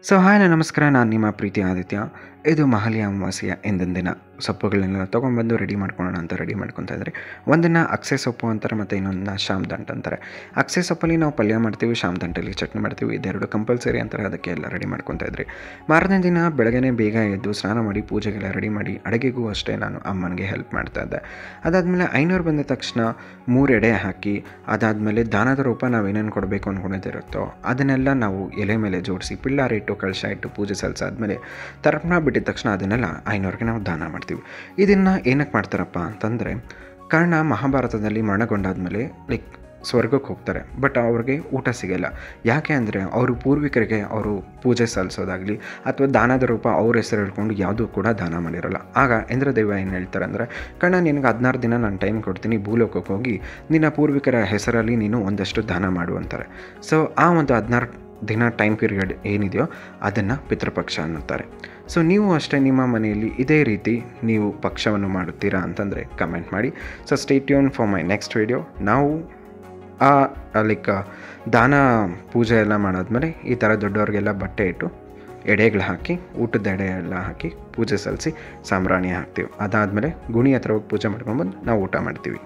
So hi ನಮಸ್ಕಾರ, ನಾನು ನಿಮ್ಮ ಪ್ರೀತಿ ಆದಿತ್ಯ. ಇದು ಮಹಾಲಯ ಅಮಾವಾಸ್ಯೆಯ ಹಿಂದಿನ ದಿನ ಸೊಪ್ಪುಗಳನ್ನೆಲ್ಲ ತೊಗೊಂಡ್ಬಂದು ರೆಡಿ ಮಾಡ್ಕೊಳ್ಳೋಣ ಅಂತ ರೆಡಿ ಮಾಡ್ಕೊತಾ ಇದ್ದರೆ, ಒಂದನ್ನು ಅಕ್ಸೆ ಸೊಪ್ಪು ಅಂತಾರೆ ಮತ್ತು ಇನ್ನೊಂದನ್ನ ಶಾಮದಂಟು ಅಂತಾರೆ. ಅಕ್ಸೆ ಸೊಪ್ಪಲ್ಲಿ ನಾವು ಪಲ್ಯ ಮಾಡ್ತೀವಿ, ಶಾಮದಂಟಲ್ಲಿ ಚಟ್ನಿ ಮಾಡ್ತೀವಿ. ಇದೆರಡು ಕಂಪಲ್ಸರಿ ಅಂತಾರೆ. ಅದಕ್ಕೆ ಎಲ್ಲ ರೆಡಿ ಮಾಡ್ಕೊತಾ ಇದ್ರಿ. ಮಾರನೇ ದಿನ ಬೆಳಗ್ಗೆ ಬೇಗ ಎದ್ದು ಸ್ನಾನ ಮಾಡಿ ಪೂಜೆಗೆಲ್ಲ ರೆಡಿ ಮಾಡಿ, ಅಡುಗೆಗೂ ಅಷ್ಟೇ ನಾನು ಅಮ್ಮನಿಗೆ ಹೆಲ್ಪ್ ಮಾಡ್ತಾ ಇದ್ದೆ. ಅದಾದಮೇಲೆ ಐನೂರು ಬಂದ ತಕ್ಷಣ 3 ಎಡೆ ಹಾಕಿ, ಅದಾದಮೇಲೆ ದಾನದ ರೂಪ ನಾವೇನೇನು ಕೊಡಬೇಕು ಅಂದ್ಕೊಂಡಿದ್ದಿರುತ್ತೋ ಅದನ್ನೆಲ್ಲ ನಾವು ಎಲೆ ಮೇಲೆ ಜೋಡಿಸಿ ಪಿಳ್ಳಾರ ಇಟ್ಟು ಕಳಶ ಇಟ್ಟು ಪೂಜೆ ಸಲ್ಲಿಸಾದ್ಮೇಲೆ ತರ್ಪಣ ಬಿಟ್ಟಿದ ತಕ್ಷಣ ಅದನ್ನೆಲ್ಲ ಐನೂರಿಗೆ ನಾವು ದಾನ ಮಾಡ್ತೀವಿ. ಇದನ್ನು ಏನಕ್ಕೆ ಮಾಡ್ತಾರಪ್ಪ ಅಂತಂದರೆ, ಕರ್ಣ ಮಹಾಭಾರತದಲ್ಲಿ ಮರಣಗೊಂಡಾದ್ಮೇಲೆ ಸ್ವರ್ಗಕ್ಕೆ ಹೋಗ್ತಾರೆ. ಬಟ್ ಅವ್ರಿಗೆ ಊಟ ಸಿಗಲ್ಲ. ಯಾಕೆ ಅಂದರೆ ಅವರು ಪೂರ್ವಿಕರಿಗೆ ಅವರು ಪೂಜೆ ಸಲ್ಲಿಸೋದಾಗಲಿ ಅಥವಾ ದಾನದ ರೂಪ ಅವ್ರ ಹೆಸರು ಹೇಳ್ಕೊಂಡು ಯಾವುದೂ ಕೂಡ ದಾನ ಮಾಡಿರೋಲ್ಲ. ಆಗ ಇಂದ್ರದೇವ ಏನು ಹೇಳ್ತಾರೆ ಅಂದರೆ, ಕರ್ಣ ನಿನಗೆ 16 ದಿನ ನಾನು ಟೈಮ್ ಕೊಡ್ತೀನಿ, ಭೂಲೋಕಕ್ಕೆ ಹೋಗಿ ನಿನ್ನ ಪೂರ್ವಿಕರ ಹೆಸರಲ್ಲಿ ನೀನು ಒಂದಷ್ಟು ದಾನ ಮಾಡು ಅಂತಾರೆ. ಸೊ ಆ ಒಂದು 16 ದಿನ ಟೈಮ್ ಪೀರಿಯಡ್ ಏನಿದೆಯೋ ಅದನ್ನು ಪಿತೃಪಕ್ಷ ಅನ್ನುತ್ತಾರೆ. ಸೊ ನೀವು ಅಷ್ಟೇ ನಿಮ್ಮ ಮನೆಯಲ್ಲಿ ಇದೇ ರೀತಿ ನೀವು ಪಕ್ಷವನ್ನು ಮಾಡುತ್ತೀರಾ ಅಂತಂದರೆ ಕಮೆಂಟ್ ಮಾಡಿ. So stay tune for my next video. ನಾವು ದಾನ ಪೂಜೆ ಎಲ್ಲ ಮಾಡಾದ್ಮೇಲೆ ಈ ಥರ ದೊಡ್ಡವ್ರಿಗೆಲ್ಲ ಬಟ್ಟೆ ಇಟ್ಟು ಎಡೆಗಳು ಹಾಕಿ, ಊಟದ ಎಡೆ ಎಲ್ಲ ಹಾಕಿ ಪೂಜೆ ಸಲ್ಲಿಸಿ ಸಾಂಬ್ರಾಣಿ ಹಾಕ್ತೀವಿ. ಅದಾದಮೇಲೆ ಗುಣಿ ಹತ್ರ ಹೋಗಿ ಪೂಜೆ ಮಾಡ್ಕೊಂಡ್ಬಂದು ನಾವು ಊಟ ಮಾಡ್ತೀವಿ.